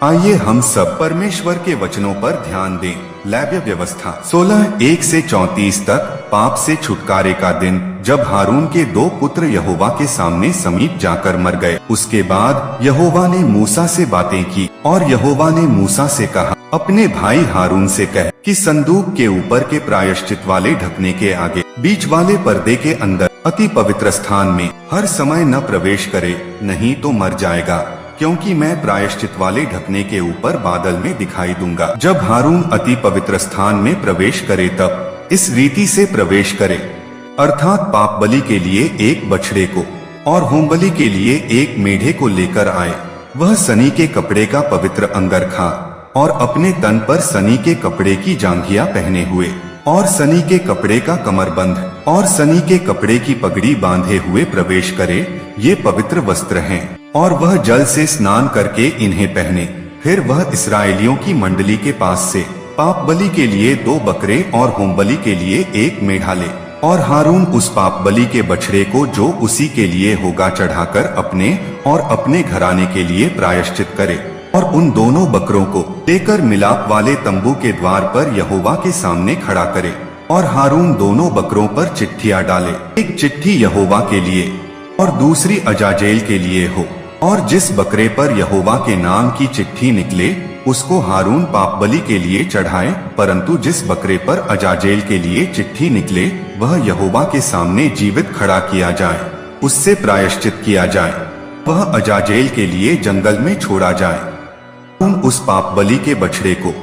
आइए हम सब परमेश्वर के वचनों पर ध्यान दें। लेव्य व्यवस्था 16:1 से 34 तक। पाप से छुटकारे का दिन, जब हारून के 2 पुत्र यहोवा के सामने समीप जाकर मर गए। उसके बाद यहोवा ने मूसा से बातें की और यहोवा ने मूसा से कहा, अपने भाई हारून से कह कि संदूक के ऊपर के प्रायश्चित वाले ढकने के आगे बीच वाले पर्दे के अंदर अति पवित्र स्थान में हर समय न प्रवेश करे, नहीं तो मर जाएगा, क्योंकि मैं प्रायश्चित वाले ढकने के ऊपर बादल में दिखाई दूंगा। जब हारून अति पवित्र स्थान में प्रवेश करे तब इस रीति से प्रवेश करे, अर्थात पाप बलि के लिए एक बछड़े को और होम बलि के लिए एक मेढ़े को लेकर आए। वह सनी के कपड़े का पवित्र अंगरखा और अपने तन पर सनी के कपड़े की जांघिया पहने हुए और सनी के कपड़े का कमरबंद और सनी के कपड़े की पगड़ी बांधे हुए प्रवेश करे। ये पवित्र वस्त्र हैं और वह जल से स्नान करके इन्हें पहने। फिर वह इस्राएलियों की मंडली के पास से पाप बलि के लिए 2 बकरे और होम बलि के लिए 1 मेढ़ा ले, और हारून उस पाप बलि के बछड़े को जो उसी के लिए होगा चढ़ाकर अपने और अपने घराने के लिए प्रायश्चित करे, और उन दोनों बकरों को लेकर मिलाप वाले तंबू के द्वार पर यहोवा के सामने खड़ा करे। और हारून दोनों बकरों पर चिट्ठियां डाले, एक चिट्ठी यहोवा के लिए और दूसरी अजाजेल के लिए हो। और जिस बकरे पर यहोवा के नाम की चिट्ठी निकले उसको हारून पाप बलि के लिए चढ़ाए, परंतु जिस बकरे पर अजाजेल के लिए चिट्ठी निकले वह यहोवा के सामने जीवित खड़ा किया जाए, उससे प्रायश्चित किया जाए, वह अजाजेल के लिए जंगल में छोड़ा जाए। उस पाप बलि के बछड़े को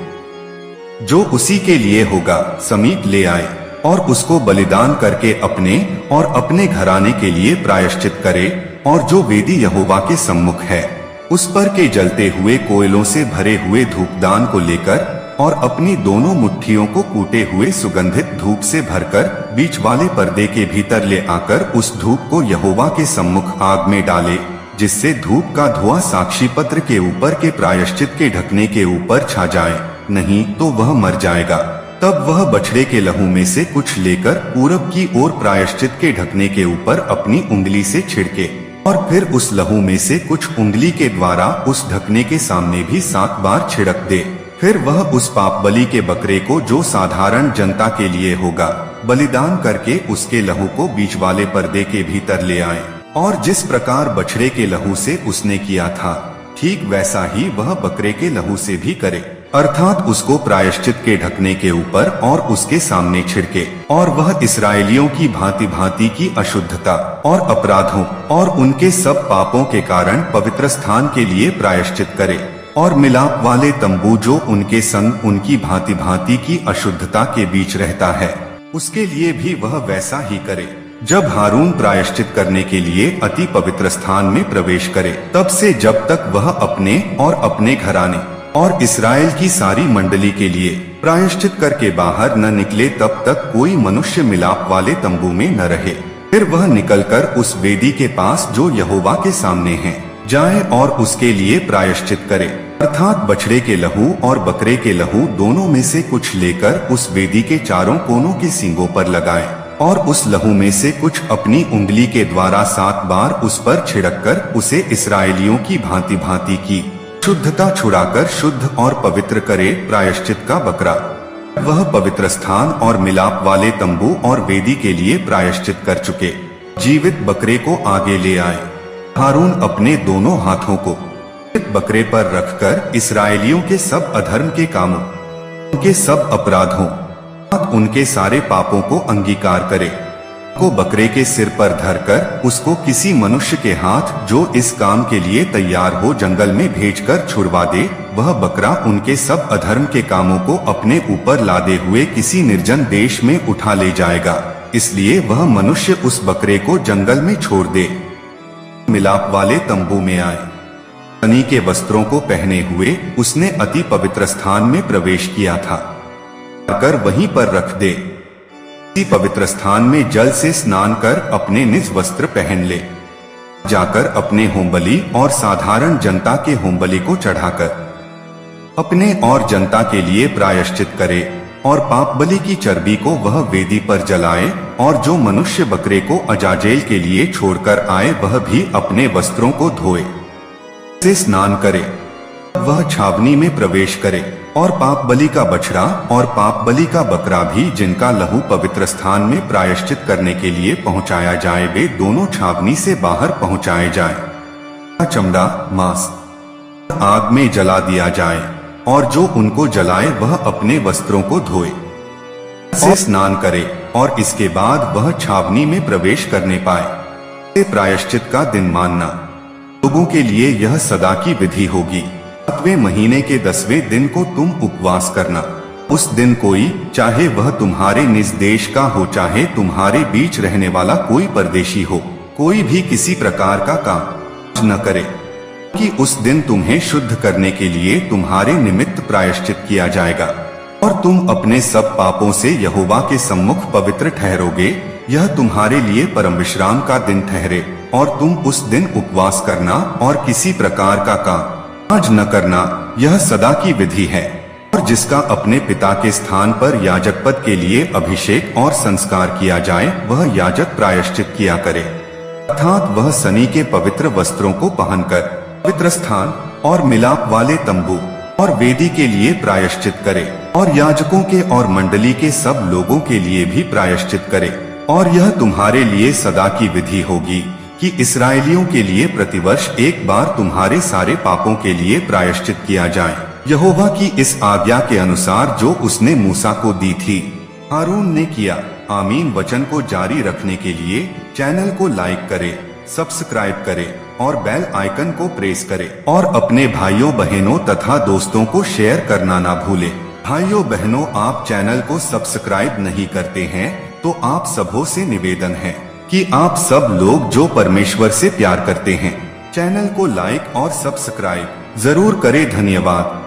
जो उसी के लिए होगा समीप ले आए और उसको बलिदान करके अपने और अपने घराने के लिए प्रायश्चित करे, और जो वेदी यहोवा के सम्मुख है उस पर के जलते हुए कोयलों से भरे हुए धूपदान को लेकर और अपनी दोनों मुट्ठियों को कूटे हुए सुगंधित धूप से भरकर बीच वाले पर्दे के भीतर ले आकर उस धूप को यहोवा के सम्मुख आग में डाले, जिससे धूप का धुआं साक्षी पत्र के ऊपर के प्रायश्चित के ढकने के ऊपर छा जाए, नहीं तो वह मर जाएगा। तब वह बछड़े के लहू में से कुछ लेकर पूरब की ओर प्रायश्चित के ढकने के ऊपर अपनी उंगली से छिड़के, और फिर उस लहू में से कुछ उंगली के द्वारा उस ढकने के सामने भी 7 बार छिड़क दे। फिर वह उस पाप बलि के बकरे को जो साधारण जनता के लिए होगा बलिदान करके उसके लहू को बीच वाले पर्दे के भीतर ले आए, और जिस प्रकार बछड़े के लहू से उसने किया था ठीक वैसा ही वह बकरे के लहू से भी करे, अर्थात उसको प्रायश्चित के ढकने के ऊपर और उसके सामने छिड़के। और वह इस्राएलियों की भांति भांति की अशुद्धता और अपराधों और उनके सब पापों के कारण पवित्र स्थान के लिए प्रायश्चित करे, और मिलाप वाले तंबू जो उनके संग उनकी भांति भांति की अशुद्धता के बीच रहता है उसके लिए भी वह वैसा ही करे। जब हारून प्रायश्चित करने के लिए अति पवित्र स्थान में प्रवेश करे, तब से जब तक वह अपने और अपने घराने और इस्राएल की सारी मंडली के लिए प्रायश्चित करके बाहर न निकले, तब तक कोई मनुष्य मिलाप वाले तंबू में न रहे। फिर वह निकलकर उस वेदी के पास जो यहोवा के सामने है जाए और उसके लिए प्रायश्चित करे, अर्थात बछड़े के लहू और बकरे के लहू दोनों में से कुछ लेकर उस वेदी के चारों कोनों के सींगों पर लगाए, और उस लहू में से कुछ अपनी उंगली के द्वारा 7 बार उस पर छिड़ककर उसे इस्राएलियों की भांति भांति की शुद्धता छुड़ाकर शुद्ध और पवित्र करे। प्रायश्चित का बकरा वह पवित्र स्थान और मिलाप वाले तंबू और वेदी के लिए प्रायश्चित कर चुके जीवित बकरे को आगे ले आए। हारून अपने दोनों हाथों को बकरे पर रखकर इस्राएलियों के सब अधर्म के कामों, उनके सब अपराधों, उनके सारे पापों को अंगीकार करे, को बकरे के सिर पर धरकर उसको किसी मनुष्य के हाथ जो इस काम के लिए तैयार हो जंगल में भेजकर छुड़वा दे। वह बकरा उनके सब अधर्म के कामों को अपने ऊपर लादे हुए किसी निर्जन देश में उठा ले जाएगा, इसलिए वह मनुष्य उस बकरे को जंगल में छोड़ दे। मिलाप वाले तंबू में आए, सनी के वस्त्रों को पहने हुए उसने अति पवित्र स्थान में प्रवेश किया था, कर वहीं पर रख दे। इसी पवित्र स्थान में जल से स्नान कर अपने निज वस्त्र पहन ले, जाकर अपने होमबलि और साधारण जनता के होमबलि को चढ़ाकर अपने और जनता के लिए प्रायश्चित करे, और पाप बलि की चर्बी को वह वेदी पर जलाए, और जो मनुष्य बकरे को अजाजेल के लिए छोड़कर आए वह भी अपने वस्त्रों को धोए, से स्नान करे, वह छावनी में प्रवेश करे और पाप बलि का बछड़ा और पाप बलि का बकरा भी जिनका लहू पवित्र स्थान में प्रायश्चित करने के लिए पहुंचाया जाए, वे दोनों छावनी से बाहर पहुंचाए जाए। चमड़ा मांस आग में जला दिया जाए और जो उनको जलाए वह अपने वस्त्रों को धोए से स्नान करे और इसके बाद वह छावनी में प्रवेश करने पाए। प्रायश्चित का दिन मानना लोगों के लिए यह सदा की विधि होगी। 7वें महीने के 10वें दिन को तुम उपवास करना। उस दिन कोई, चाहे वह तुम्हारे निज देश का हो चाहे तुम्हारे बीच रहने वाला कोई परदेशी हो, कोई भी किसी प्रकार का काम न करे, कि उस दिन तुम्हें शुद्ध करने के लिए तुम्हारे निमित्त प्रायश्चित किया जाएगा और तुम अपने सब पापों से यहोवा के सम्मुख पवित्र ठहरोगे। यह तुम्हारे लिए परम विश्राम का दिन ठहरे और तुम उस दिन उपवास करना और किसी प्रकार का काम आज न करना, यह सदा की विधि है। और जिसका अपने पिता के स्थान पर याजक पद के लिए अभिषेक और संस्कार किया जाए, वह याजक प्रायश्चित किया करे, अर्थात वह सनी के पवित्र वस्त्रों को पहनकर पवित्र स्थान और मिलाप वाले तंबू और वेदी के लिए प्रायश्चित करे और याजकों के और मंडली के सब लोगों के लिए भी प्रायश्चित करे। और यह तुम्हारे लिए सदा की विधि होगी कि इस्राएलियों के लिए प्रतिवर्ष एक बार तुम्हारे सारे पापों के लिए प्रायश्चित किया जाए, यहोवा की इस आज्ञा के अनुसार जो उसने मूसा को दी थी। हारून ने किया। आमीन। वचन को जारी रखने के लिए चैनल को लाइक करें, सब्सक्राइब करें और बेल आइकन को प्रेस करें और अपने भाइयों बहनों तथा दोस्तों को शेयर करना ना भूलें। भाइयों बहनों, आप चैनल को सब्सक्राइब नहीं करते हैं तो आप सबों से निवेदन है कि आप सब लोग जो परमेश्वर से प्यार करते हैं, चैनल को लाइक और सब्सक्राइब जरूर करें। धन्यवाद।